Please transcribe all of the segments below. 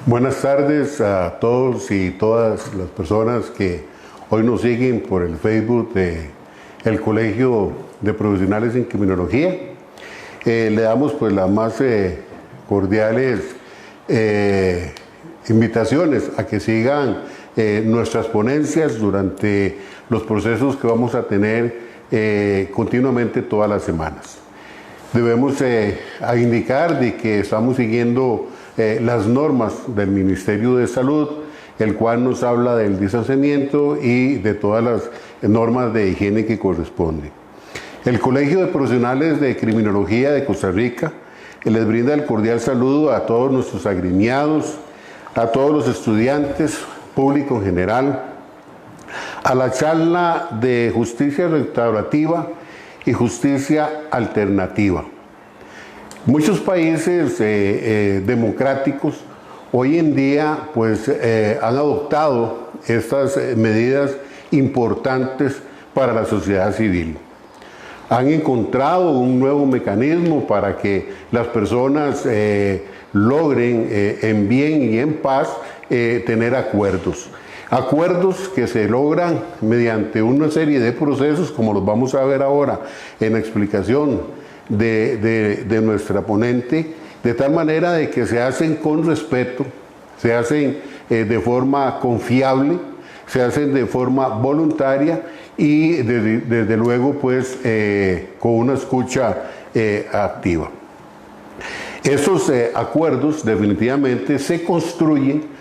Buenas tardes a todos y todas las personas que hoy nos siguen por el Facebook del Colegio de Profesionales en Criminología. Le damos pues las más cordiales invitaciones a que sigan nuestras ponencias durante los procesos que vamos a tener continuamente todas las semanas. Debemos indicar de que estamos siguiendo las normas del Ministerio de Salud, el cual nos habla del distanciamiento y de todas las normas de higiene que corresponden. El Colegio de Profesionales de Criminología de Costa Rica les brinda el cordial saludo a todos nuestros agremiados, a todos los estudiantes, público en general, a la charla de justicia restaurativa y justicia alternativa. Muchos países democráticos hoy en día pues, han adoptado estas medidas importantes para la sociedad civil. Han encontrado un nuevo mecanismo para que las personas logren en bien y en paz tener acuerdos. Acuerdos que se logran mediante una serie de procesos, como los vamos a ver ahora en la explicación de nuestra ponente, de tal manera de que se hacen con respeto, se hacen de forma confiable, se hacen de forma voluntaria y desde luego pues con una escucha activa. Esos acuerdos definitivamente se construyen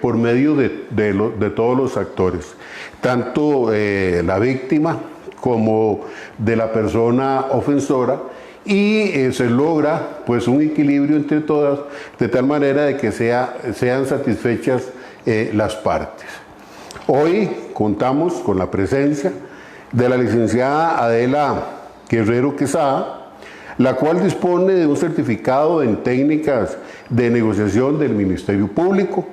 por medio de todos los actores, tanto la víctima como de la persona ofensora, y se logra pues un equilibrio entre todas, de tal manera de que sean satisfechas las partes. Hoy contamos con la presencia de la licenciada Adela Guerrero Quesada, la cual dispone de un certificado en técnicas de negociación del Ministerio Público,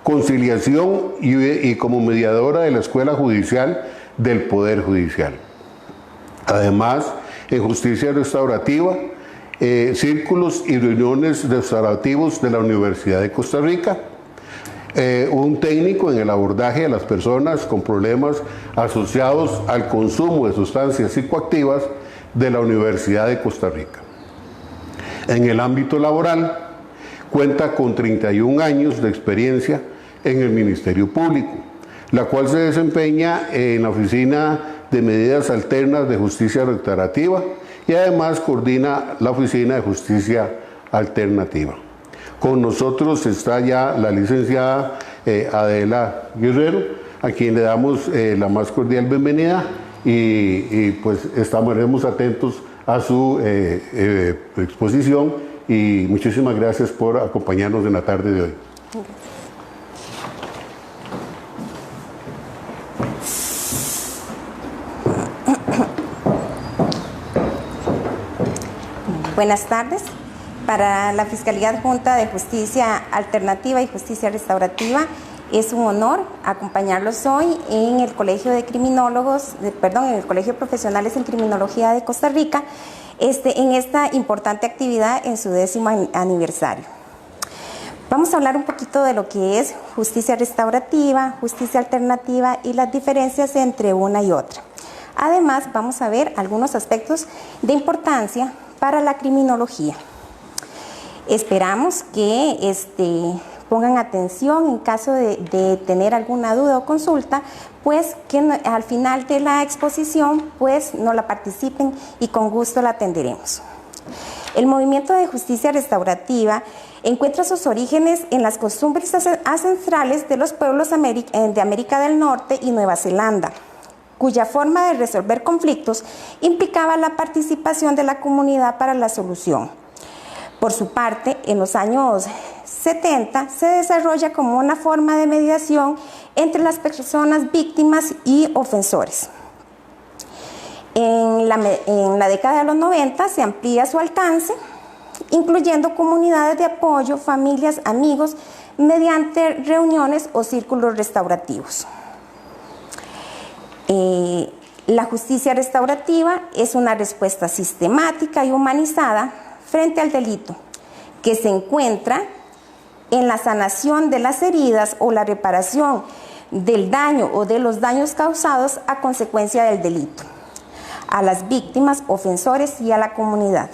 conciliación y como mediadora de la Escuela Judicial del Poder Judicial. Además, en justicia restaurativa, círculos y reuniones restaurativos de la Universidad de Costa Rica, un técnico en el abordaje de las personas con problemas asociados al consumo de sustancias psicoactivas de la Universidad de Costa Rica. En el ámbito laboral, cuenta con 31 años de experiencia en el Ministerio Público, la cual se desempeña en la Oficina de Medidas Alternas de Justicia Restaurativa y además coordina la Oficina de Justicia Alternativa. Con nosotros está ya la licenciada Adela Guerrero, a quien le damos la más cordial bienvenida y pues estaremos atentos a su exposición y muchísimas gracias por acompañarnos en la tarde de hoy. Buenas tardes. Para la Fiscalía Adjunta de Justicia Alternativa y Justicia Restaurativa es un honor acompañarlos hoy en el Colegio de Criminólogos, en el Colegio de Profesionales en Criminología de Costa Rica, en esta importante actividad en su 10º aniversario. Vamos a hablar un poquito de lo que es justicia restaurativa, justicia alternativa y las diferencias entre una y otra. Además, vamos a ver algunos aspectos de importancia para la criminología. Esperamos que pongan atención en caso de tener alguna duda o consulta, pues que al final de la exposición pues no la participen y con gusto la atenderemos. El movimiento de justicia restaurativa encuentra sus orígenes en las costumbres ancestrales de los pueblos de América del Norte y Nueva Zelanda, cuya forma de resolver conflictos implicaba la participación de la comunidad para la solución. Por su parte, en los años 70 se desarrolla como una forma de mediación entre las personas víctimas y ofensores. En la década de los 90 se amplía su alcance, incluyendo comunidades de apoyo, familias, amigos, mediante reuniones o círculos restaurativos. La justicia restaurativa es una respuesta sistemática y humanizada frente al delito, que se encuentra en la sanación de las heridas o la reparación del daño o de los daños causados a consecuencia del delito, a las víctimas, ofensores y a la comunidad.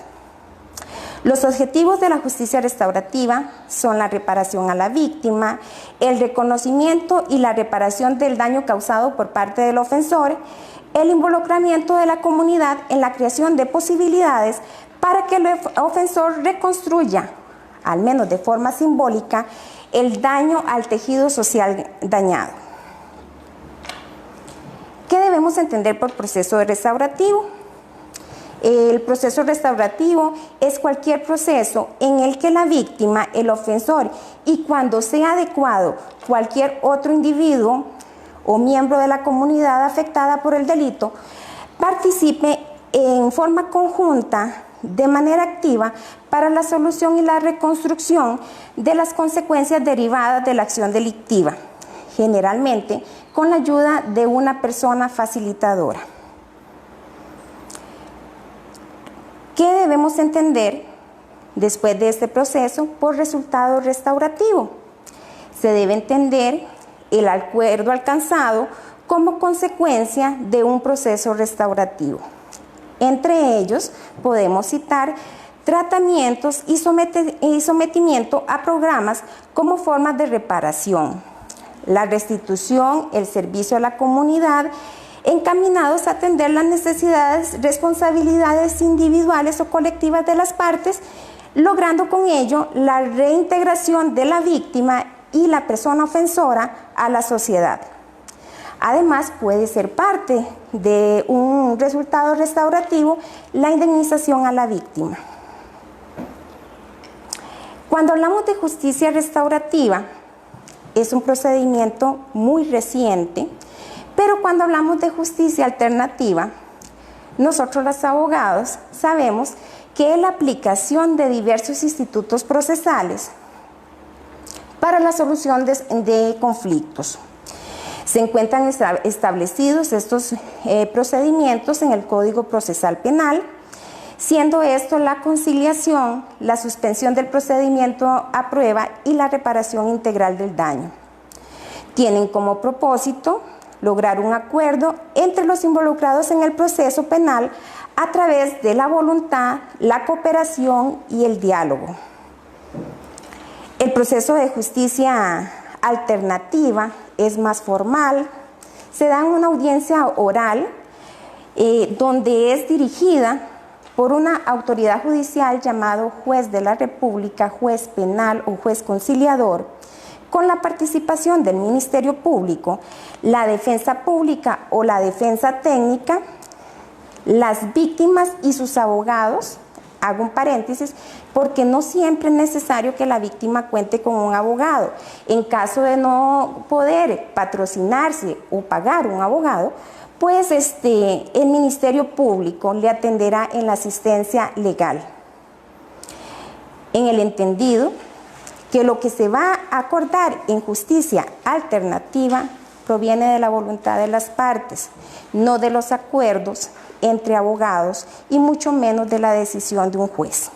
Los objetivos de la justicia restaurativa son la reparación a la víctima, el reconocimiento y la reparación del daño causado por parte del ofensor, el involucramiento de la comunidad en la creación de posibilidades para que el ofensor reconstruya, al menos de forma simbólica, el daño al tejido social dañado. ¿Qué debemos entender por proceso restaurativo? El proceso restaurativo es cualquier proceso en el que la víctima, el ofensor y, cuando sea adecuado, cualquier otro individuo o miembro de la comunidad afectada por el delito participe en forma conjunta, de manera activa, para la solución y la reconstrucción de las consecuencias derivadas de la acción delictiva, generalmente con la ayuda de una persona facilitadora. ¿Qué debemos entender después de este proceso por resultado restaurativo? Se debe entender el acuerdo alcanzado como consecuencia de un proceso restaurativo. Entre ellos podemos citar tratamientos y sometimiento a programas como formas de reparación, la restitución, el servicio a la comunidad, encaminados a atender las necesidades, responsabilidades individuales o colectivas de las partes, logrando con ello la reintegración de la víctima y la persona ofensora a la sociedad. Además, puede ser parte de un resultado restaurativo la indemnización a la víctima. Cuando hablamos de justicia restaurativa, es un procedimiento muy reciente, pero cuando hablamos de justicia alternativa, nosotros los abogados sabemos que es la aplicación de diversos institutos procesales para la solución de conflictos. Se encuentran establecidos estos procedimientos en el Código Procesal Penal, siendo esto la conciliación, la suspensión del procedimiento a prueba y la reparación integral del daño. Tienen como propósito lograr un acuerdo entre los involucrados en el proceso penal a través de la voluntad, la cooperación y el diálogo. El proceso de justicia alternativa es más formal, se da en una audiencia oral donde es dirigida por una autoridad judicial llamado juez de la República, juez penal o juez conciliador, con la participación del Ministerio Público, la defensa pública o la defensa técnica, las víctimas y sus abogados. Hago un paréntesis porque no siempre es necesario que la víctima cuente con un abogado. En caso de no poder patrocinarse o pagar un abogado, pues el Ministerio Público le atenderá en la asistencia legal. En el entendido que lo que se va a acordar en justicia alternativa proviene de la voluntad de las partes, no de los acuerdos entre abogados y mucho menos de la decisión de un juez.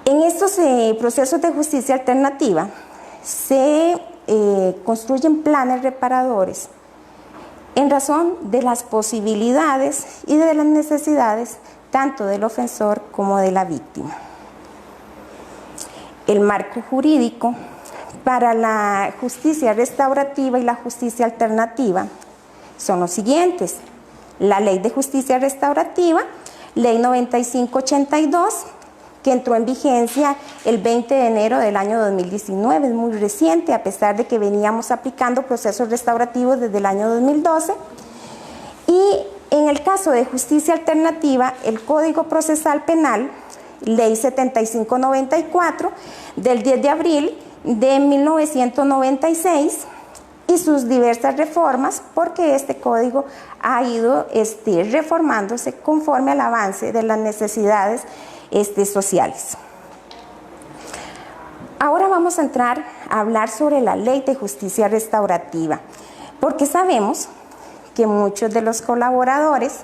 En estos procesos de justicia alternativa se construyen planes reparadores en razón de las posibilidades y de las necesidades tanto del ofensor como de la víctima. El marco jurídico para la justicia restaurativa y la justicia alternativa son los siguientes: la Ley de Justicia Restaurativa, Ley 9582, que entró en vigencia el 20 de enero del año 2019, es muy reciente, a pesar de que veníamos aplicando procesos restaurativos desde el año 2012. Y en el caso de justicia alternativa, el Código Procesal Penal, Ley 7594, del 10 de abril de 1996, y sus diversas reformas, porque este código ha ido reformándose conforme al avance de las necesidades sociales. Ahora vamos a entrar a hablar sobre la Ley de Justicia Restaurativa, porque sabemos que muchos de los colaboradores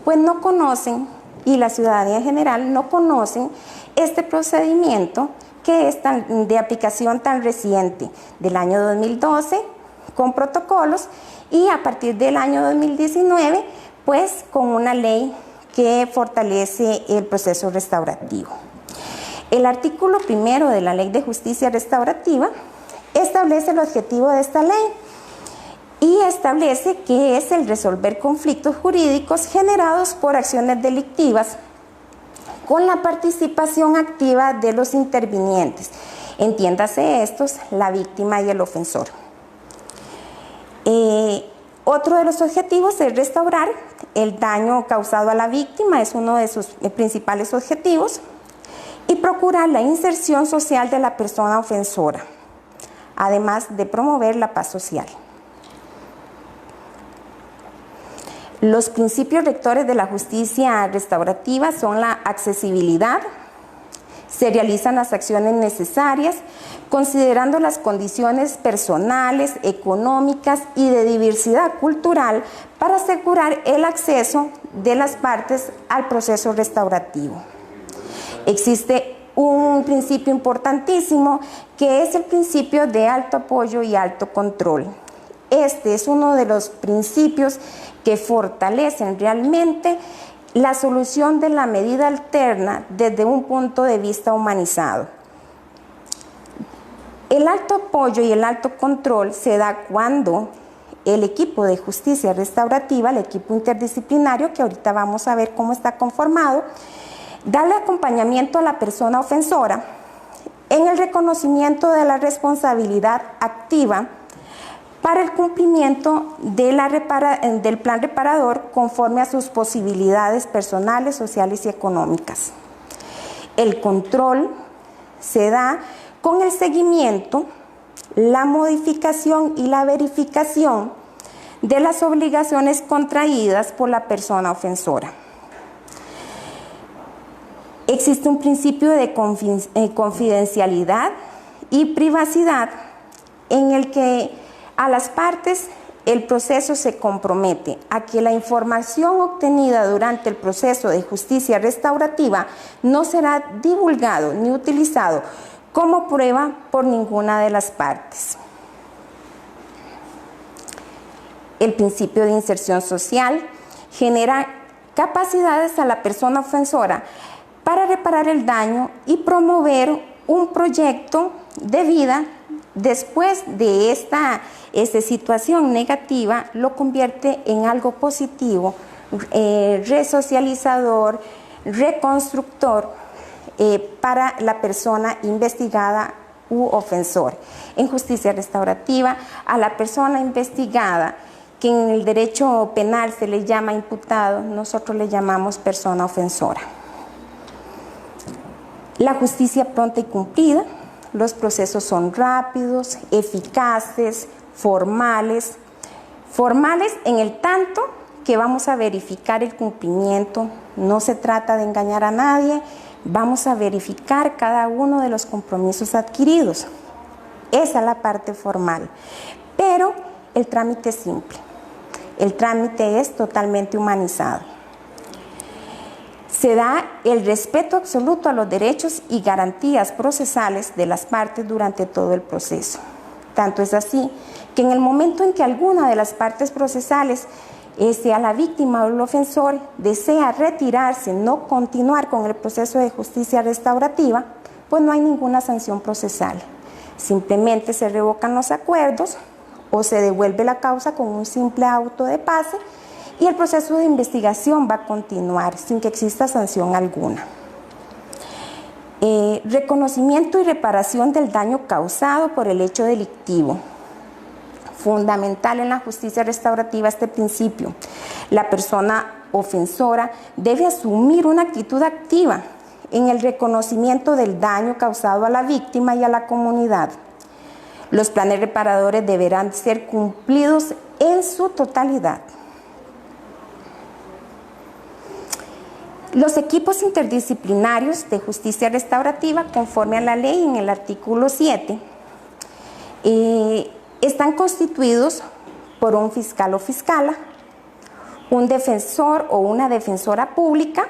pues no conocen, y la ciudadanía en general no conocen este procedimiento que es de aplicación tan reciente, del año 2012, con protocolos, y a partir del año 2019, pues con una ley que fortalece el proceso restaurativo. El artículo 1 de la Ley de Justicia Restaurativa establece el objetivo de esta ley y establece que es el resolver conflictos jurídicos generados por acciones delictivas con la participación activa de los intervinientes, entiéndase estos, la víctima y el ofensor. Otro de los objetivos es restaurar el daño causado a la víctima, es uno de sus principales objetivos, y procurar la inserción social de la persona ofensora, además de promover la paz social. Los principios rectores de la justicia restaurativa son la accesibilidad, se realizan las acciones necesarias considerando las condiciones personales, económicas y de diversidad cultural para asegurar el acceso de las partes al proceso restaurativo. Existe un principio importantísimo que es el principio de alto apoyo y alto control. Este es uno de los principios que fortalecen realmente la solución de la medida alterna desde un punto de vista humanizado. El alto apoyo y el alto control se da cuando el equipo de justicia restaurativa, el equipo interdisciplinario, que ahorita vamos a ver cómo está conformado, da el acompañamiento a la persona ofensora en el reconocimiento de la responsabilidad activa para el cumplimiento de del plan reparador conforme a sus posibilidades personales, sociales y económicas. El control se da con el seguimiento, la modificación y la verificación de las obligaciones contraídas por la persona ofensora. Existe un principio de confidencialidad y privacidad en el que a las partes el proceso se compromete a que la información obtenida durante el proceso de justicia restaurativa no será divulgado ni utilizado como prueba por ninguna de las partes. El principio de inserción social genera capacidades a la persona ofensora para reparar el daño y promover un proyecto de vida después de esta situación negativa, lo convierte en algo positivo, resocializador, reconstructor para la persona investigada u ofensor. En justicia restaurativa, a la persona investigada, que en el derecho penal se le llama imputado, nosotros le llamamos persona ofensora. La justicia pronta y cumplida, los procesos son rápidos, eficaces, formales en el tanto que vamos a verificar el cumplimiento, no se trata de engañar a nadie, vamos a verificar cada uno de los compromisos adquiridos. Esa es la parte formal, pero el trámite es simple, el trámite es totalmente humanizado. Se da el respeto absoluto a los derechos y garantías procesales de las partes durante todo el proceso. Tanto es así que en el momento en que alguna de las partes procesales, sea la víctima o el ofensor, desea retirarse, no continuar con el proceso de justicia restaurativa, pues no hay ninguna sanción procesal. Simplemente se revocan los acuerdos o se devuelve la causa con un simple auto de pase y el proceso de investigación va a continuar sin que exista sanción alguna. Reconocimiento y reparación del daño causado por el hecho delictivo. Fundamental en la justicia restaurativa este principio. La persona ofensora debe asumir una actitud activa en el reconocimiento del daño causado a la víctima y a la comunidad. Los planes reparadores deberán ser cumplidos en su totalidad. Los equipos interdisciplinarios de justicia restaurativa, conforme a la ley en el artículo 7, están constituidos por un fiscal o fiscala, un defensor o una defensora pública,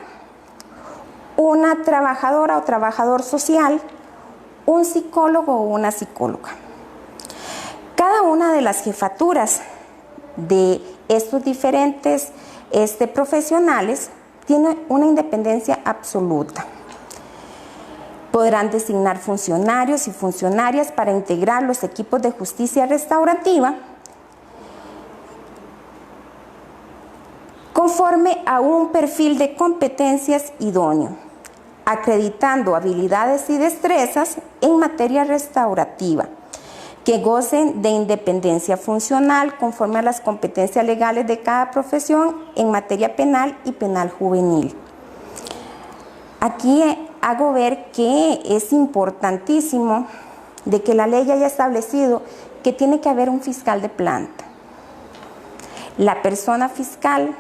una trabajadora o trabajador social, un psicólogo o una psicóloga. Cada una de las jefaturas de estos diferentes profesionales tiene una independencia absoluta. Podrán designar funcionarios y funcionarias para integrar los equipos de justicia restaurativa conforme a un perfil de competencias idóneo, acreditando habilidades y destrezas en materia restaurativa, que gocen de independencia funcional conforme a las competencias legales de cada profesión en materia penal y penal juvenil. Aquí hago ver que es importantísimo de que la ley haya establecido que tiene que haber un fiscal de planta. La persona fiscal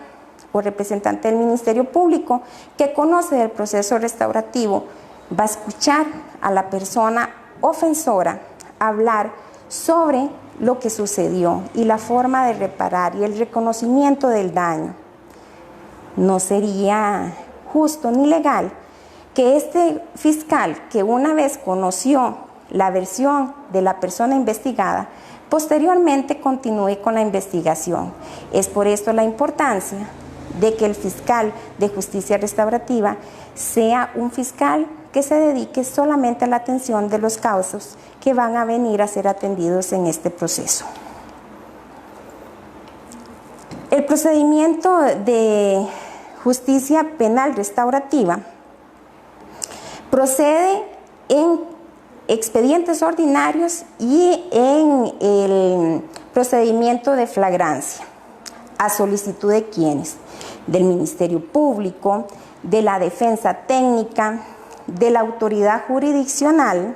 o representante del Ministerio Público que conoce del proceso restaurativo va a escuchar a la persona ofensora hablar sobre lo que sucedió y la forma de reparar y el reconocimiento del daño. No sería justo ni legal que este fiscal, que una vez conoció la versión de la persona investigada, posteriormente continúe con la investigación. Es por esto la importancia de que el fiscal de justicia restaurativa sea un fiscal que se dedique solamente a la atención de los causos que van a venir a ser atendidos en este proceso. El procedimiento de justicia penal restaurativa procede en expedientes ordinarios y en el procedimiento de flagrancia, a solicitud de quienes, del Ministerio Público, de la defensa técnica, de la autoridad jurisdiccional,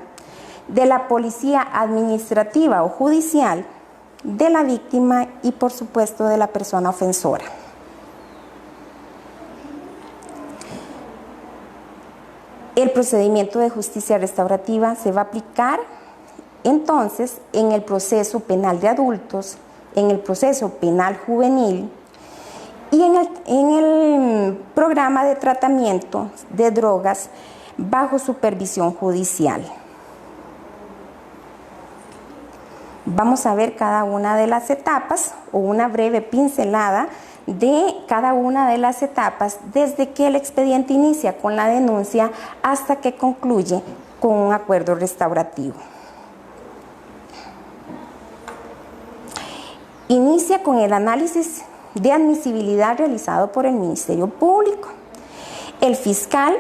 de la policía administrativa o judicial, de la víctima y por supuesto de la persona ofensora. El procedimiento de justicia restaurativa se va a aplicar entonces en el proceso penal de adultos, en el proceso penal juvenil y en el programa de tratamiento de drogas bajo supervisión judicial. Vamos a ver cada una de las etapas o una breve pincelada de cada una de las etapas desde que el expediente inicia con la denuncia hasta que concluye con un acuerdo restaurativo. Inicia con el análisis de admisibilidad realizado por el Ministerio Público. El fiscal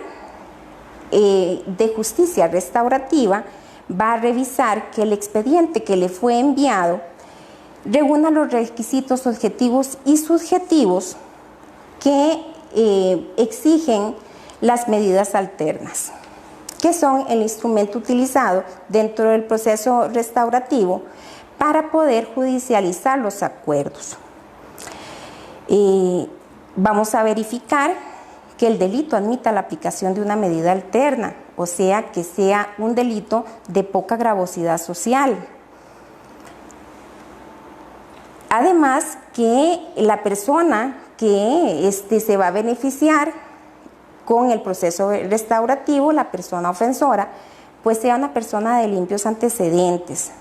de justicia restaurativa va a revisar que el expediente que le fue enviado reúna los requisitos objetivos y subjetivos que exigen las medidas alternas, que son el instrumento utilizado dentro del proceso restaurativo para poder judicializar los acuerdos. Vamos a verificar que el delito admita la aplicación de una medida alterna, o sea, que sea un delito de poca gravosidad social. Además, que la persona que se va a beneficiar con el proceso restaurativo, la persona ofensora, pues sea una persona de limpios antecedentes,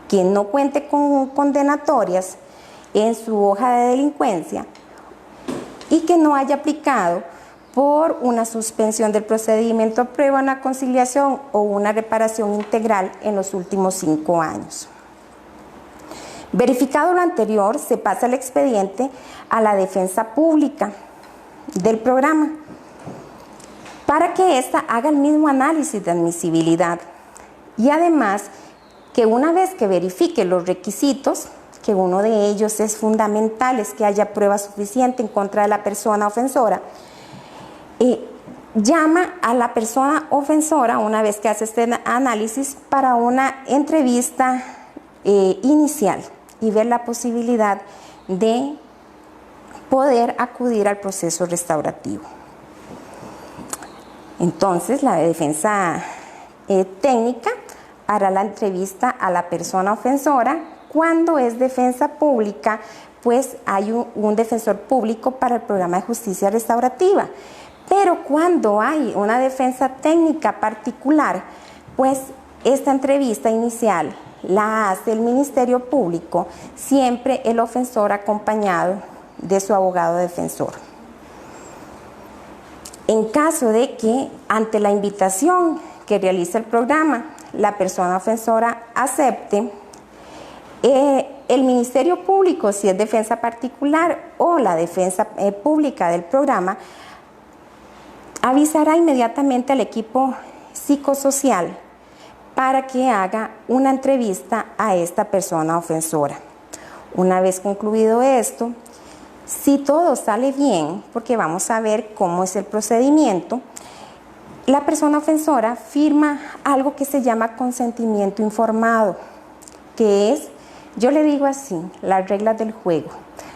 que no cuente con condenatorias en su hoja de delincuencia y que no haya aplicado por una suspensión del procedimiento a prueba, una conciliación o una reparación integral en los últimos 5 años. Verificado lo anterior, se pasa el expediente a la defensa pública del programa para que ésta haga el mismo análisis de admisibilidad y además que una vez que verifique los requisitos, que uno de ellos es fundamental, es que haya prueba suficiente en contra de la persona ofensora, llama a la persona ofensora, una vez que hace este análisis, para una entrevista inicial y ver la posibilidad de poder acudir al proceso restaurativo. Entonces, la defensa técnica hará la entrevista a la persona ofensora. Cuando es defensa pública, pues hay un defensor público para el programa de justicia restaurativa. Pero cuando hay una defensa técnica particular, pues esta entrevista inicial la hace el Ministerio Público, siempre el ofensor acompañado de su abogado defensor. En caso de que ante la invitación que realiza el programa, la persona ofensora acepte, el Ministerio Público, si es defensa particular o la defensa pública del programa, avisará inmediatamente al equipo psicosocial para que haga una entrevista a esta persona ofensora. Una vez concluido esto, si todo sale bien, porque vamos a ver cómo es el procedimiento, la persona ofensora firma algo que se llama consentimiento informado, que es, yo le digo así, las reglas del juego,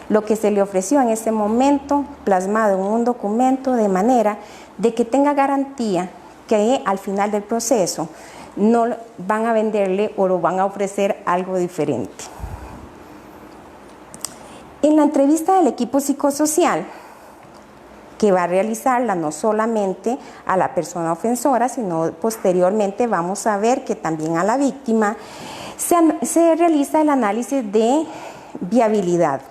lo que se le ofreció en ese momento plasmado en un documento de manera de que tenga garantía que al final del proceso no van a venderle o lo van a ofrecer algo diferente. En la entrevista del equipo psicosocial, que va a realizarla no solamente a la persona ofensora, sino posteriormente vamos a ver que también a la víctima, se realiza el análisis de viabilidad.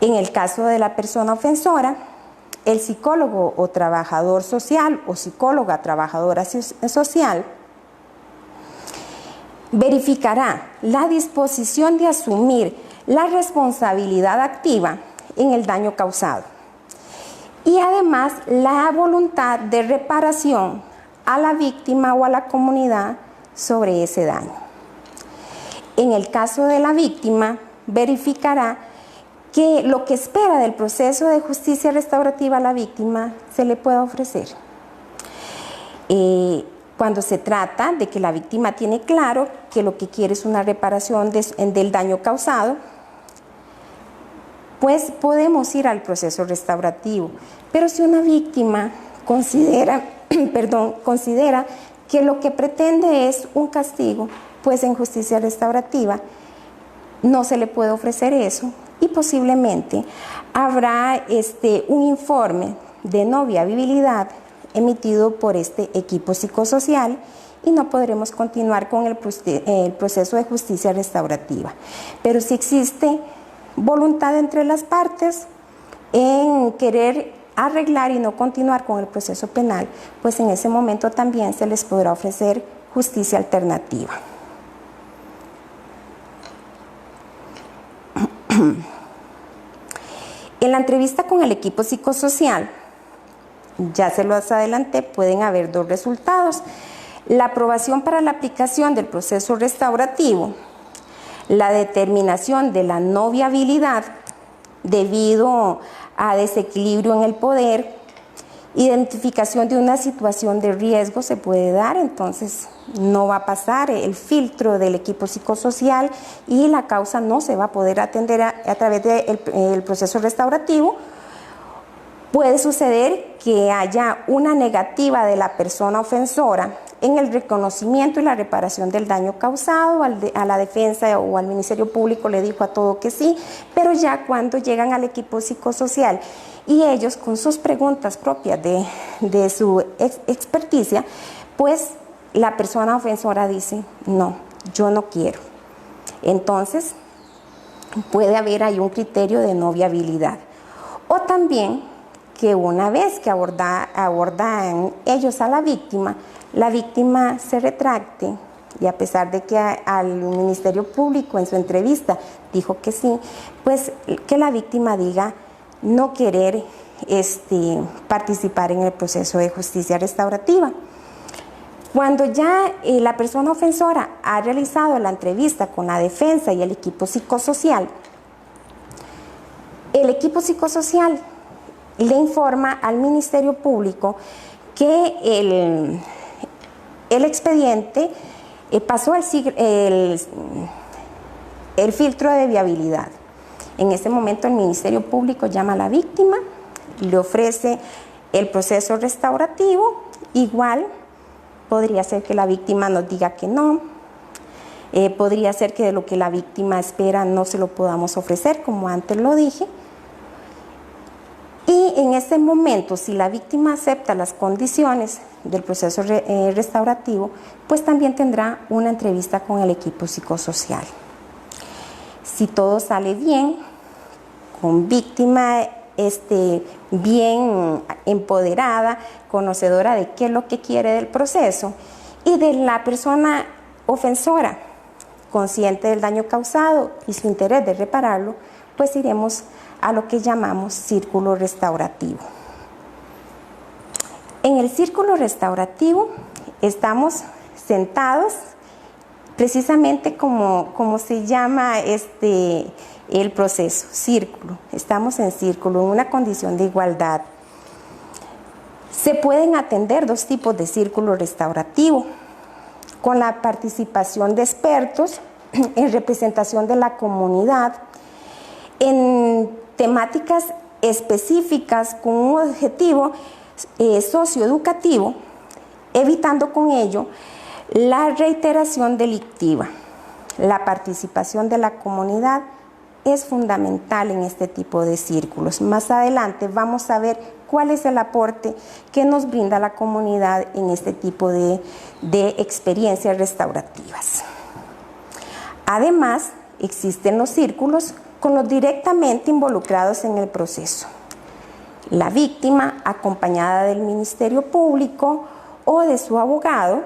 En el caso de la persona ofensora, el psicólogo o trabajador social o psicóloga trabajadora social verificará la disposición de asumir la responsabilidad activa en el daño causado y además la voluntad de reparación a la víctima o a la comunidad sobre ese daño. En el caso de la víctima, verificará que lo que espera del proceso de justicia restaurativa a la víctima se le pueda ofrecer. Cuando se trata de que la víctima tiene claro que lo que quiere es una reparación del daño causado, pues podemos ir al proceso restaurativo. Pero si una víctima considera que lo que pretende es un castigo, pues en justicia restaurativa no se le puede ofrecer eso y posiblemente habrá un informe de no viabilidad emitido por este equipo psicosocial y no podremos continuar con el proceso de justicia restaurativa. Pero si existe voluntad entre las partes en querer arreglar y no continuar con el proceso penal, pues en ese momento también se les podrá ofrecer justicia alternativa. En la entrevista con el equipo psicosocial, ya se los adelanté, pueden haber dos resultados: la aprobación para la aplicación del proceso restaurativo, la determinación de la no viabilidad debido a desequilibrio en el poder, identificación de una situación de riesgo se puede dar, entonces no va a pasar el filtro del equipo psicosocial y la causa no se va a poder atender a través del proceso restaurativo. Puede suceder que haya una negativa de la persona ofensora en el reconocimiento y la reparación del daño causado. A la defensa o al Ministerio Público le dijo a todo que sí, pero ya cuando llegan al equipo psicosocial y ellos con sus preguntas propias de su experticia, pues la persona ofensora dice, no, yo no quiero. Entonces puede haber ahí un criterio de no viabilidad. O también que una vez que abordan ellos a la víctima se retracte y a pesar de que al Ministerio Público en su entrevista dijo que sí, pues que la víctima diga no querer participar en el proceso de justicia restaurativa. Cuando ya la persona ofensora ha realizado la entrevista con la defensa y el equipo psicosocial le informa al Ministerio Público que el expediente pasó el filtro de viabilidad. En ese momento el Ministerio Público llama a la víctima, le ofrece el proceso restaurativo. Igual podría ser que la víctima nos diga que no, podría ser que de lo que la víctima espera no se lo podamos ofrecer, como antes lo dije. Y en ese momento, si la víctima acepta las condiciones del proceso restaurativo, pues también tendrá una entrevista con el equipo psicosocial. Si todo sale bien, con víctima bien empoderada, conocedora de qué es lo que quiere del proceso, y de la persona ofensora, consciente del daño causado y su interés de repararlo, pues iremos a lo que llamamos círculo restaurativo. En el círculo restaurativo estamos sentados, precisamente como se llama el proceso, círculo. Estamos en círculo, en una condición de igualdad. Se pueden atender dos tipos de círculo restaurativo, con la participación de expertos en representación de la comunidad, en temáticas específicas con un objetivo socioeducativo, evitando con ello la reiteración delictiva. La participación de la comunidad es fundamental en este tipo de círculos. Más adelante vamos a ver cuál es el aporte que nos brinda la comunidad en este tipo de experiencias restaurativas. Además, existen los círculos con los directamente involucrados en el proceso. La víctima, acompañada del Ministerio Público o de su abogado,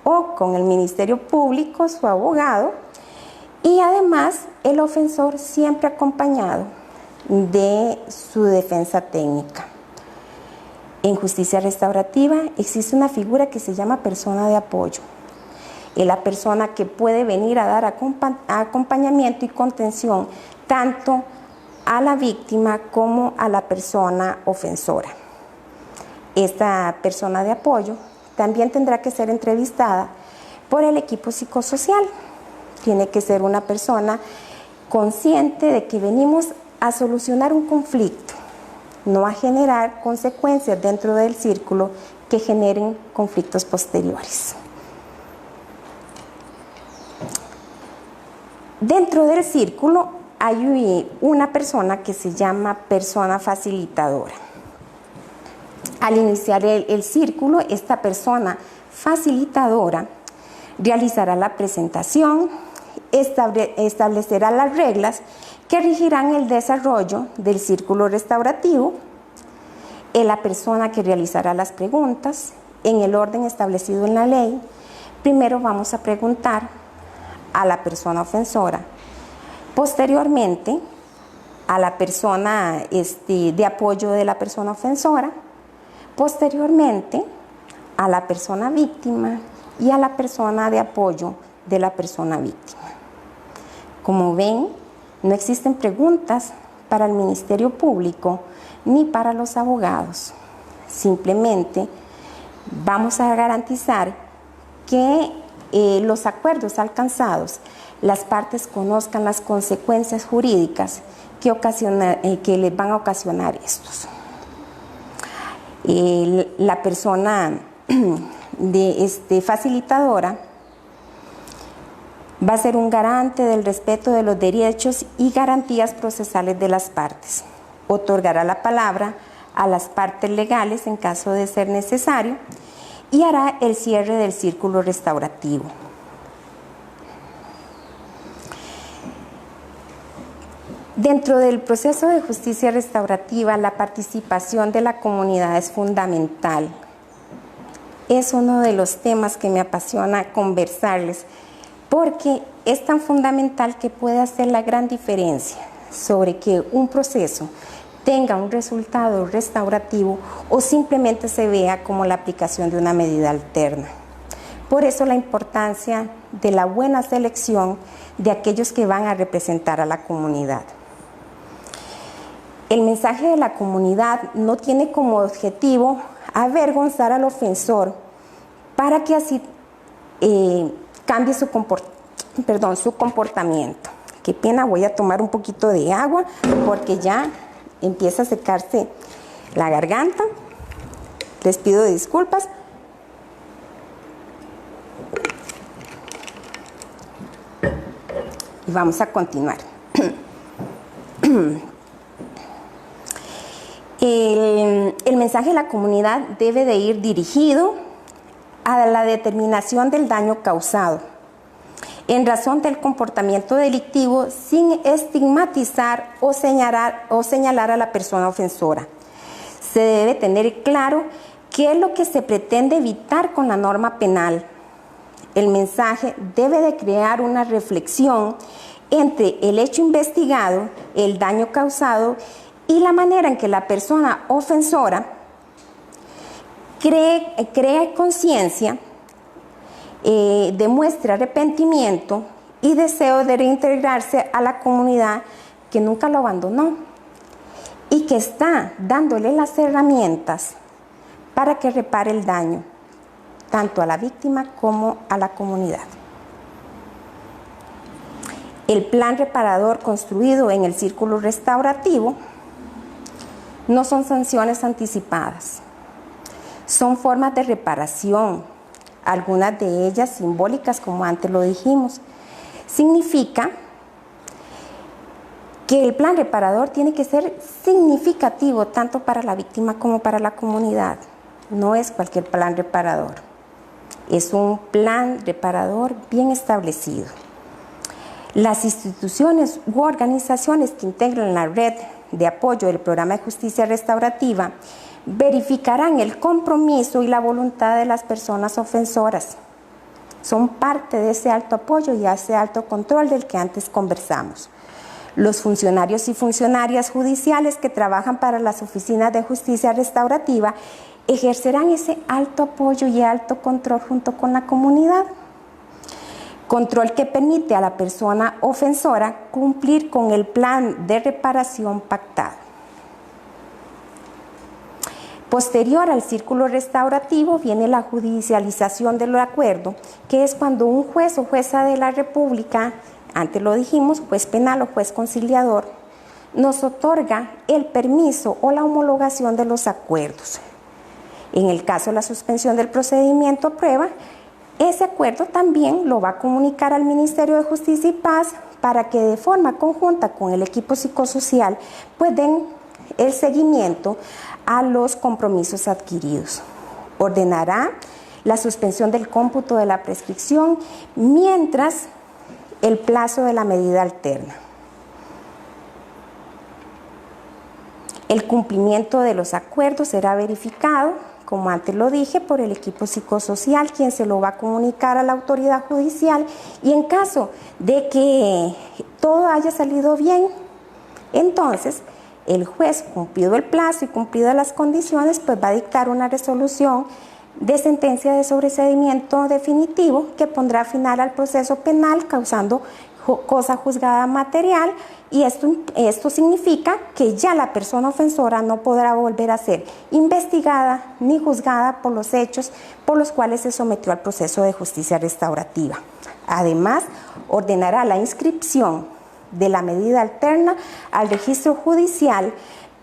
o con el Ministerio Público, su abogado, y además el ofensor siempre acompañado de su defensa técnica. En justicia restaurativa existe una figura que se llama persona de apoyo. Es la persona que puede venir a dar acompañamiento y contención tanto a la víctima como a la persona ofensora. Esta persona de apoyo también tendrá que ser entrevistada por el equipo psicosocial. Tiene que ser una persona consciente de que venimos a solucionar un conflicto, no a generar consecuencias dentro del círculo que generen conflictos posteriores. Dentro del círculo hay una persona que se llama persona facilitadora. Al iniciar el círculo, esta persona facilitadora realizará la presentación, establecerá las reglas que regirán el desarrollo del círculo restaurativo. Es la persona que realizará las preguntas en el orden establecido en la ley. Primero vamos a preguntar a la persona ofensora, posteriormente a la persona de apoyo de la persona ofensora, posteriormente a la persona víctima y a la persona de apoyo de la persona víctima. Como ven, no existen preguntas para el Ministerio Público ni para los abogados. Simplemente vamos a garantizar que los acuerdos alcanzados, las partes conozcan las consecuencias jurídicas que les van a ocasionar estos. La persona facilitadora va a ser un garante del respeto de los derechos y garantías procesales de las partes. Otorgará la palabra a las partes legales en caso de ser necesario y hará el cierre del círculo restaurativo. Dentro del proceso de justicia restaurativa, la participación de la comunidad es fundamental. Es uno de los temas que me apasiona conversarles, porque es tan fundamental que puede hacer la gran diferencia sobre que un proceso tenga un resultado restaurativo o simplemente se vea como la aplicación de una medida alterna. Por eso la importancia de la buena selección de aquellos que van a representar a la comunidad. El mensaje de la comunidad no tiene como objetivo avergonzar al ofensor para que así cambie su comportamiento. Qué pena, voy a tomar un poquito de agua porque ya empieza a secarse la garganta. Les pido disculpas. Y vamos a continuar. El mensaje de la comunidad debe de ir dirigido a la determinación del daño causado en razón del comportamiento delictivo sin estigmatizar o señalar a la persona ofensora. Se debe tener claro qué es lo que se pretende evitar con la norma penal. El mensaje debe de crear una reflexión entre el hecho investigado, el daño causado y la manera en que la persona ofensora crea conciencia, demuestra arrepentimiento y deseo de reintegrarse a la comunidad que nunca lo abandonó y que está dándole las herramientas para que repare el daño, tanto a la víctima como a la comunidad. El plan reparador construido en el círculo restaurativo no son sanciones anticipadas, son formas de reparación, algunas de ellas simbólicas, como antes lo dijimos. Significa que el plan reparador tiene que ser significativo tanto para la víctima como para la comunidad. No es cualquier plan reparador, es un plan reparador bien establecido. Las instituciones u organizaciones que integran la red de apoyo del programa de justicia restaurativa verificarán el compromiso y la voluntad de las personas ofensoras. Son parte de ese alto apoyo y ese alto control del que antes conversamos. Los funcionarios y funcionarias judiciales que trabajan para las oficinas de justicia restaurativa ejercerán ese alto apoyo y alto control junto con la comunidad. Control que permite a la persona ofensora cumplir con el plan de reparación pactado. Posterior al círculo restaurativo viene la judicialización del acuerdo, que es cuando un juez o jueza de la República, antes lo dijimos, juez penal o juez conciliador, nos otorga el permiso o la homologación de los acuerdos. En el caso de la suspensión del procedimiento a prueba, ese acuerdo también lo va a comunicar al Ministerio de Justicia y Paz para que de forma conjunta con el equipo psicosocial pues den el seguimiento a los compromisos adquiridos. Ordenará la suspensión del cómputo de la prescripción mientras el plazo de la medida alterna. El cumplimiento de los acuerdos será verificado, como antes lo dije, por el equipo psicosocial, quien se lo va a comunicar a la autoridad judicial, y en caso de que todo haya salido bien, entonces el juez, cumplido el plazo y cumplidas las condiciones, pues va a dictar una resolución de sentencia de sobreseimiento definitivo que pondrá final al proceso penal causando cosa juzgada material, y esto significa que ya la persona ofensora no podrá volver a ser investigada ni juzgada por los hechos por los cuales se sometió al proceso de justicia restaurativa. Además, ordenará la inscripción de la medida alterna al registro judicial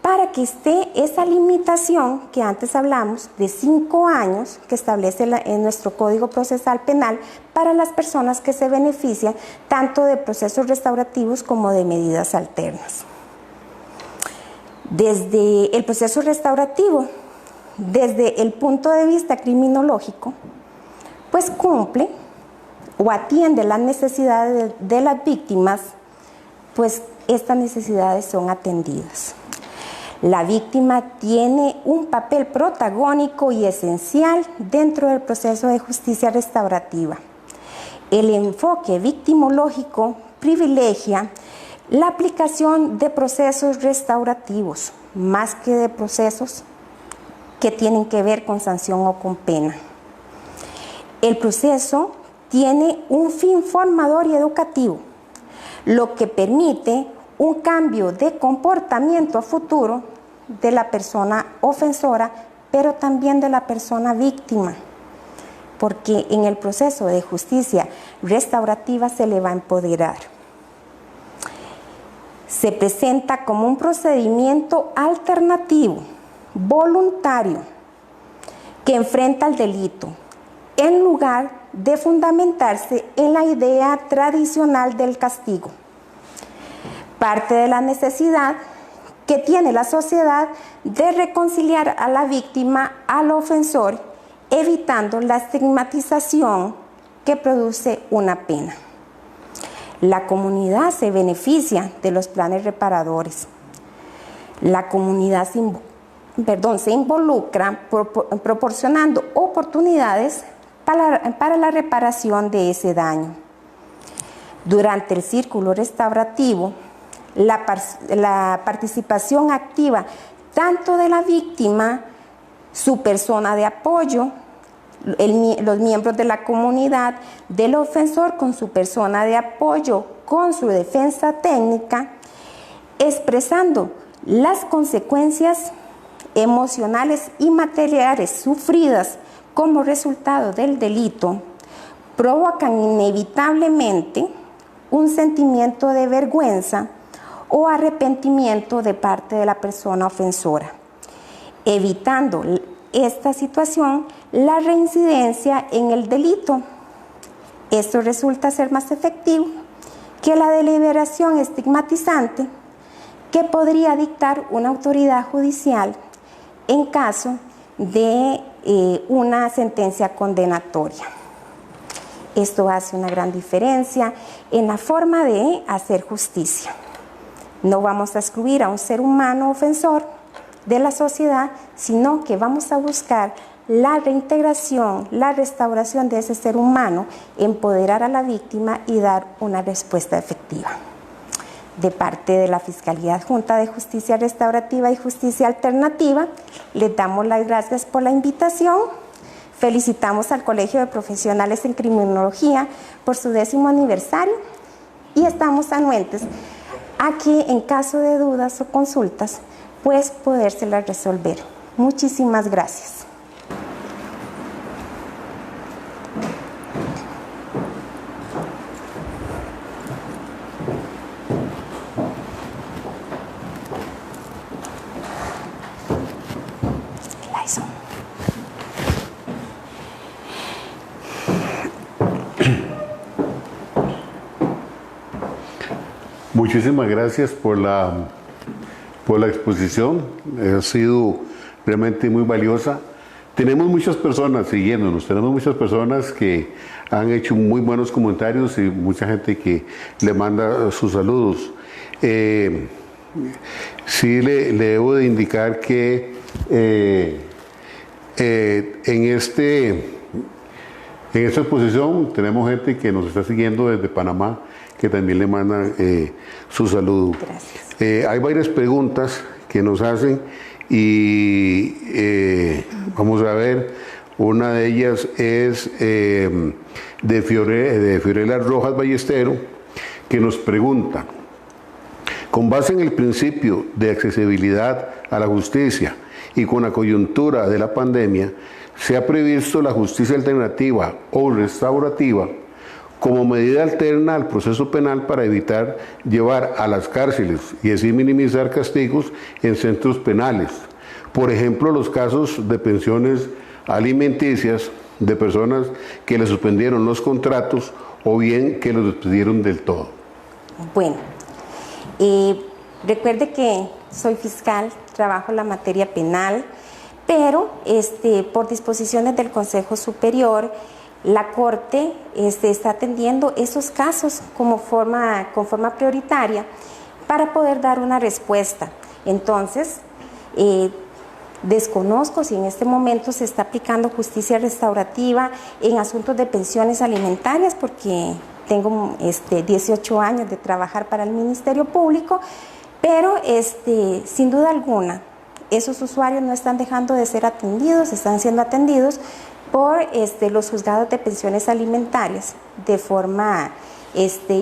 para que esté esa limitación que antes hablamos de 5 años que establece en nuestro Código Procesal Penal para las personas que se benefician tanto de procesos restaurativos como de medidas alternas. Desde el proceso restaurativo, desde el punto de vista criminológico, pues cumple o atiende las necesidades de las víctimas, pues estas necesidades son atendidas. La víctima tiene un papel protagónico y esencial dentro del proceso de justicia restaurativa. El enfoque victimológico privilegia la aplicación de procesos restaurativos, más que de procesos que tienen que ver con sanción o con pena. El proceso tiene un fin formador y educativo, lo que permite un cambio de comportamiento a futuro de la persona ofensora, pero también de la persona víctima, porque en el proceso de justicia restaurativa se le va a empoderar. Se presenta como un procedimiento alternativo, voluntario, que enfrenta el delito, en lugar de fundamentarse en la idea tradicional del castigo. Parte de la necesidad que tiene la sociedad de reconciliar a la víctima al ofensor, evitando la estigmatización que produce una pena. La comunidad se beneficia de los planes reparadores. La comunidad se involucra proporcionando oportunidades para la reparación de ese daño. Durante el círculo restaurativo, la participación activa tanto de la víctima, su persona de apoyo, los miembros de la comunidad, del ofensor con su persona de apoyo, con su defensa técnica, expresando las consecuencias emocionales y materiales sufridas como resultado del delito, provocan inevitablemente un sentimiento de vergüenza o arrepentimiento de parte de la persona ofensora, evitando esta situación la reincidencia en el delito. Esto resulta ser más efectivo que la deliberación estigmatizante que podría dictar una autoridad judicial en caso de una sentencia condenatoria. Esto hace una gran diferencia en la forma de hacer justicia. No vamos a excluir a un ser humano ofensor de la sociedad, sino que vamos a buscar la reintegración, la restauración de ese ser humano, empoderar a la víctima y dar una respuesta efectiva. De parte de la Fiscalía Adjunta de Justicia Restaurativa y Justicia Alternativa, les damos las gracias por la invitación. Felicitamos al Colegio de Profesionales en Criminología por su 10º aniversario y estamos anuentes a que en caso de dudas o consultas, pues podérselas resolver. Muchísimas gracias. Muchísimas gracias por la exposición, ha sido realmente muy valiosa. Tenemos muchas personas siguiéndonos, tenemos muchas personas que han hecho muy buenos comentarios y mucha gente que le manda sus saludos. Sí le debo de indicar que en esta exposición tenemos gente que nos está siguiendo desde Panamá, que también le mandan su saludo. Gracias. Hay varias preguntas que nos hacen y vamos a ver, una de ellas es de Fiorella Rojas Ballestero, que nos pregunta: con base en el principio de accesibilidad a la justicia y con la coyuntura de la pandemia, ¿se ha previsto la justicia alternativa o restaurativa como medida alterna al proceso penal para evitar llevar a las cárceles y así minimizar castigos en centros penales? Por ejemplo, los casos de pensiones alimenticias de personas que le suspendieron los contratos o bien que los despidieron del todo. Bueno, recuerde que soy fiscal, trabajo en la materia penal, pero por disposiciones del Consejo Superior, la Corte está atendiendo esos casos con forma prioritaria para poder dar una respuesta. Entonces, desconozco si en este momento se está aplicando justicia restaurativa en asuntos de pensiones alimentarias, porque tengo 18 años de trabajar para el Ministerio Público, pero sin duda alguna, esos usuarios no están dejando de ser atendidos, están siendo atendidos por los juzgados de pensiones alimentarias de forma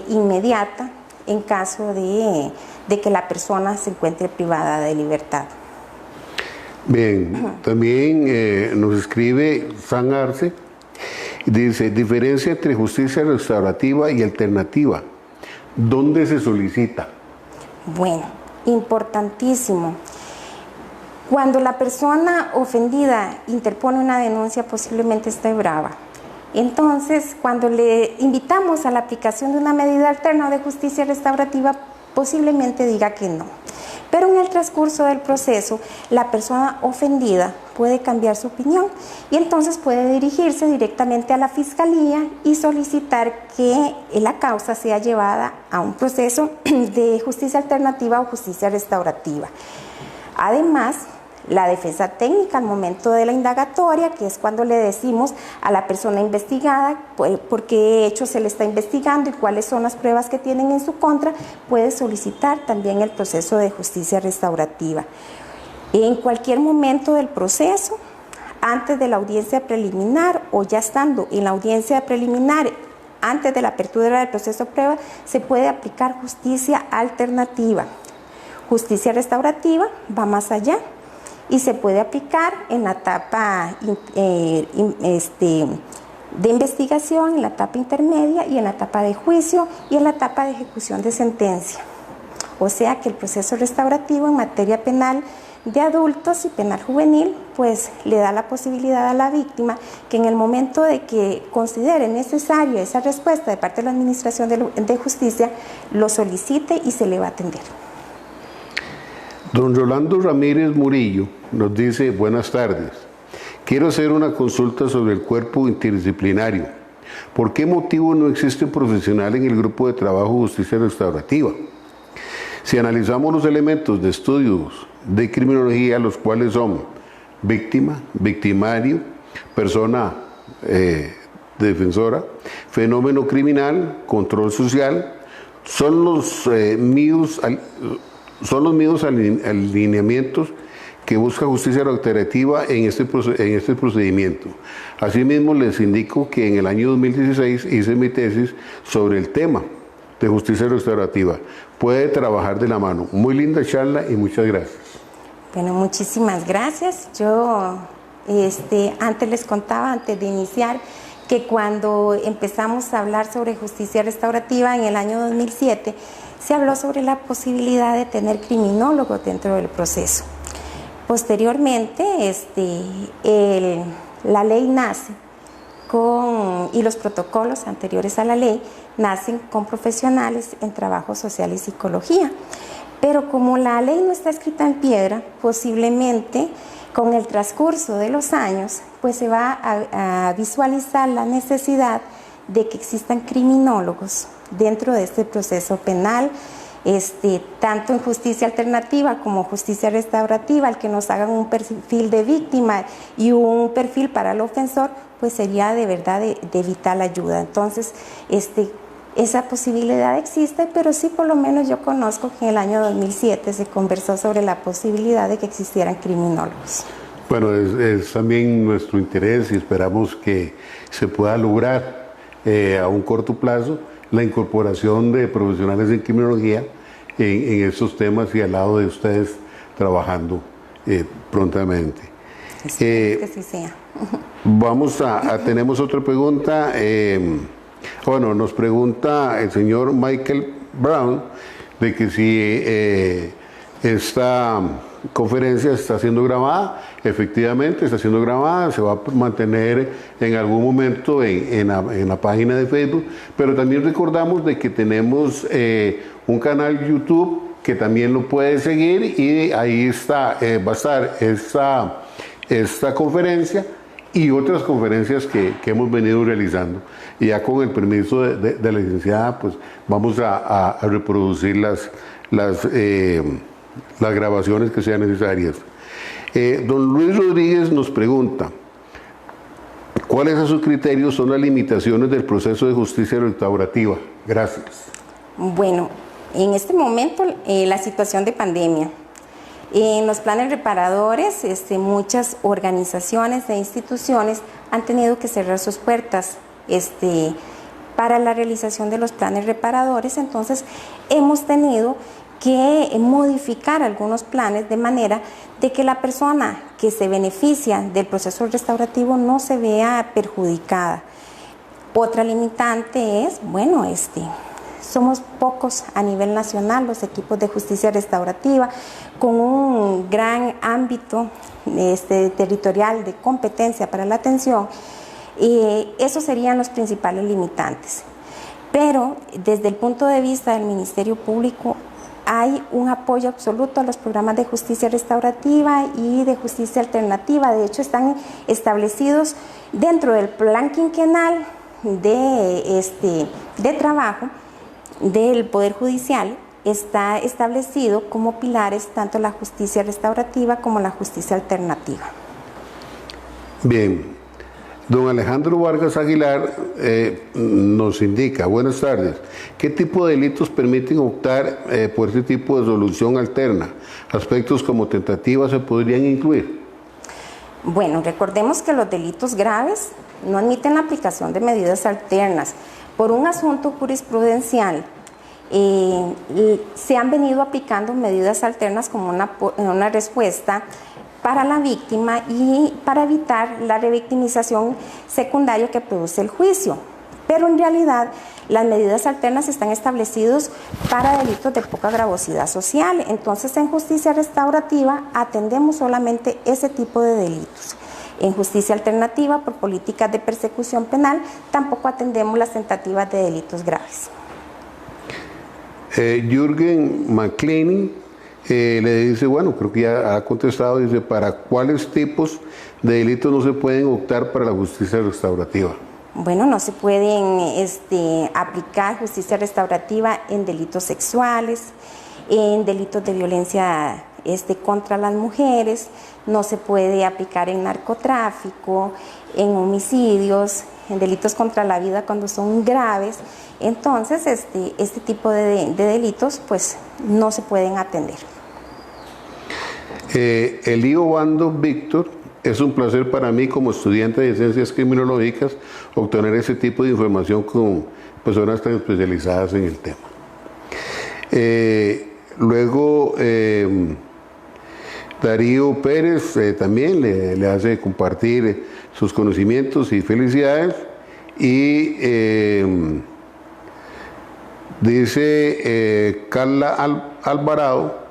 inmediata en caso de que la persona se encuentre privada de libertad. Bien, también nos escribe San Arce, dice: diferencia entre justicia restaurativa y alternativa, ¿dónde se solicita? Bueno, importantísimo. Cuando la persona ofendida interpone una denuncia, posiblemente esté brava. Entonces, cuando le invitamos a la aplicación de una medida alterna de justicia restaurativa, posiblemente diga que no. Pero en el transcurso del proceso, la persona ofendida puede cambiar su opinión y entonces puede dirigirse directamente a la Fiscalía y solicitar que la causa sea llevada a un proceso de justicia alternativa o justicia restaurativa. Además, la defensa técnica al momento de la indagatoria, que es cuando le decimos a la persona investigada por qué hecho se le está investigando y cuáles son las pruebas que tienen en su contra, puede solicitar también el proceso de justicia restaurativa. En cualquier momento del proceso, antes de la audiencia preliminar o ya estando en la audiencia preliminar, antes de la apertura del proceso de prueba, se puede aplicar justicia alternativa. Justicia restaurativa va más allá y se puede aplicar en la etapa de investigación, en la etapa intermedia y en la etapa de juicio y en la etapa de ejecución de sentencia. O sea que el proceso restaurativo en materia penal de adultos y penal juvenil, pues le da la posibilidad a la víctima que en el momento de que considere necesario esa respuesta de parte de la Administración de Justicia, lo solicite y se le va a atender. Don Rolando Ramírez Murillo nos dice: buenas tardes, quiero hacer una consulta sobre el cuerpo interdisciplinario. ¿Por qué motivo no existe un profesional en el grupo de trabajo Justicia Restaurativa? Si analizamos los elementos de estudios de criminología, los cuales son víctima, victimario, persona defensora, fenómeno criminal, control social, son los mismos alineamientos que busca Justicia Restaurativa en este procedimiento. Asimismo, les indico que en el año 2016 hice mi tesis sobre el tema de Justicia Restaurativa. Puede trabajar de la mano. Muy linda charla y muchas gracias. Bueno, muchísimas gracias. Yo antes les contaba, antes de iniciar, que cuando empezamos a hablar sobre justicia restaurativa en el año 2007, se habló sobre la posibilidad de tener criminólogos dentro del proceso. Posteriormente, la ley nace y los protocolos anteriores a la ley nacen con profesionales en trabajo social y psicología. Pero como la ley no está escrita en piedra, posiblemente con el transcurso de los años, pues se va a visualizar la necesidad de que existan criminólogos dentro de este proceso penal, tanto en justicia alternativa como justicia restaurativa, al que nos hagan un perfil de víctima y un perfil para el ofensor, pues sería de verdad de vital ayuda. Entonces, esa posibilidad existe, pero sí, por lo menos yo conozco que en el año 2007 se conversó sobre la posibilidad de que existieran criminólogos. Bueno, es también nuestro interés y esperamos que se pueda lograr a un corto plazo la incorporación de profesionales en criminología en estos temas y al lado de ustedes trabajando prontamente. Que sí sea. Tenemos otra pregunta. Bueno, nos pregunta el señor Michael Brown de que si esta conferencia está siendo grabada. Efectivamente está siendo grabada, se va a mantener en algún momento en la página de Facebook, pero también recordamos de que tenemos un canal YouTube que también lo puede seguir y ahí va a estar esta conferencia y otras conferencias que hemos venido realizando. Y ya con el permiso de la licenciada, pues vamos a reproducir las grabaciones que sean necesarias. Don Luis Rodríguez nos pregunta: ¿cuáles a sus criterios son las limitaciones del proceso de justicia restaurativa? Gracias. Bueno, en este momento la situación de pandemia. En los planes reparadores, muchas organizaciones e instituciones han tenido que cerrar sus puertas para la realización de los planes reparadores. Entonces, hemos tenido que modificar algunos planes de manera de que la persona que se beneficia del proceso restaurativo no se vea perjudicada. Otra limitante es, bueno, somos pocos a nivel nacional los equipos de justicia restaurativa con un gran ámbito territorial de competencia para la atención. Esos serían los principales limitantes. Pero desde el punto de vista del Ministerio Público hay un apoyo absoluto a los programas de justicia restaurativa y de justicia alternativa. De hecho, están establecidos dentro del plan quinquenal de trabajo del Poder Judicial. Está establecido como pilares tanto la justicia restaurativa como la justicia alternativa. Bien. Don Alejandro Vargas Aguilar nos indica, buenas tardes, ¿qué tipo de delitos permiten optar por este tipo de solución alterna? ¿Aspectos como tentativa se podrían incluir? Bueno, recordemos que los delitos graves no admiten la aplicación de medidas alternas. Por un asunto jurisprudencial, se han venido aplicando medidas alternas como una respuesta para la víctima y para evitar la revictimización secundaria que produce el juicio. Pero en realidad las medidas alternas están establecidas para delitos de poca gravosidad social. Entonces en justicia restaurativa atendemos solamente ese tipo de delitos. En justicia alternativa, por políticas de persecución penal, tampoco atendemos las tentativas de delitos graves. Jürgen McLean le dice, bueno, creo que ya ha contestado, dice, ¿para cuáles tipos de delitos no se pueden optar para la justicia restaurativa? Bueno, no se pueden aplicar justicia restaurativa en delitos sexuales, en delitos de violencia contra las mujeres, no se puede aplicar en narcotráfico, en homicidios, en delitos contra la vida cuando son graves. Entonces, este tipo de delitos pues no se pueden atender. Elío Bando Víctor, es un placer para mí como estudiante de ciencias criminológicas obtener ese tipo de información con personas tan especializadas en el tema. Luego, Darío Pérez también le hace compartir sus conocimientos y felicidades. Y dice Carla Alvarado,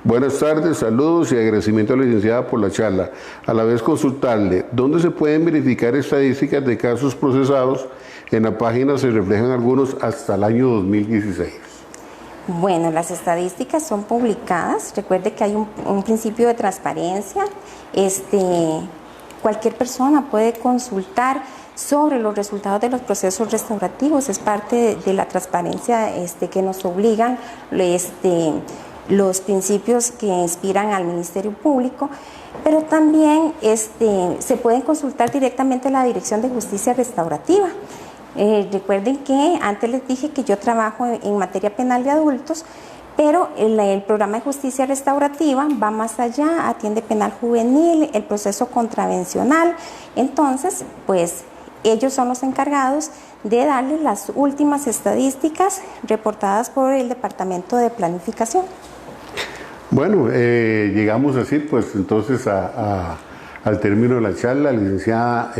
buenas tardes, saludos y agradecimiento a la licenciada por la charla. A la vez consultarle, ¿dónde se pueden verificar estadísticas de casos procesados? En la página se reflejan algunos hasta el año 2016. Bueno, las estadísticas son publicadas. Recuerde que hay un principio de transparencia. Cualquier persona puede consultar sobre los resultados de los procesos restaurativos. Es parte de la transparencia que nos obligan los principios que inspiran al Ministerio Público, pero también se pueden consultar directamente en la Dirección de Justicia Restaurativa. Recuerden que antes les dije que yo trabajo en materia penal de adultos, pero el programa de justicia restaurativa va más allá, atiende penal juvenil, el proceso contravencional. Entonces, pues ellos son los encargados de darles las últimas estadísticas reportadas por el Departamento de Planificación. Bueno, llegamos así, pues entonces al término de la charla. Licenciada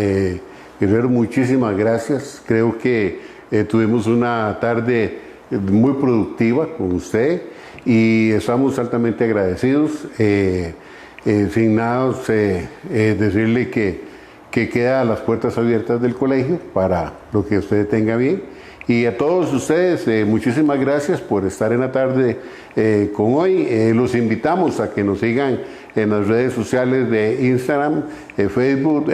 Guerrero, muchísimas gracias. Creo que tuvimos una tarde muy productiva con usted y estamos altamente agradecidos. Sin nada, decirle que queda las puertas abiertas del colegio para lo que usted tenga bien. Y a todos ustedes, muchísimas gracias por estar en la tarde con hoy. Los invitamos a que nos sigan en las redes sociales de Instagram, Facebook,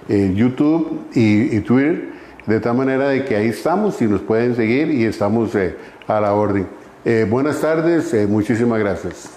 YouTube y Twitter, de tal manera de que ahí estamos y nos pueden seguir y estamos a la orden. Buenas tardes, muchísimas gracias.